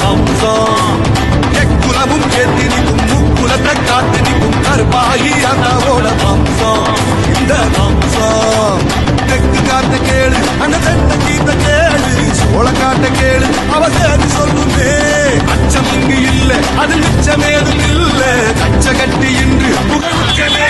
வம்சம் எக்குலமும் ஏத்தி நிற்கும் முக்குலத்தை காத்து நிற்கும் கருப்பாயி அண்ணாவோட வம்சம் இந்த வம்சம் தெற்கு காட்ட கேளு அந்த தெட்ட கீத்த கேளு சோழ காட்ட கேளு அவ சேர்ந்து சொல்லுமே அச்சம் இங்கு இல்ல அது மிச்சமேதும் இல்ல கச்ச கட்டி இன்று புகழ்ச்சமே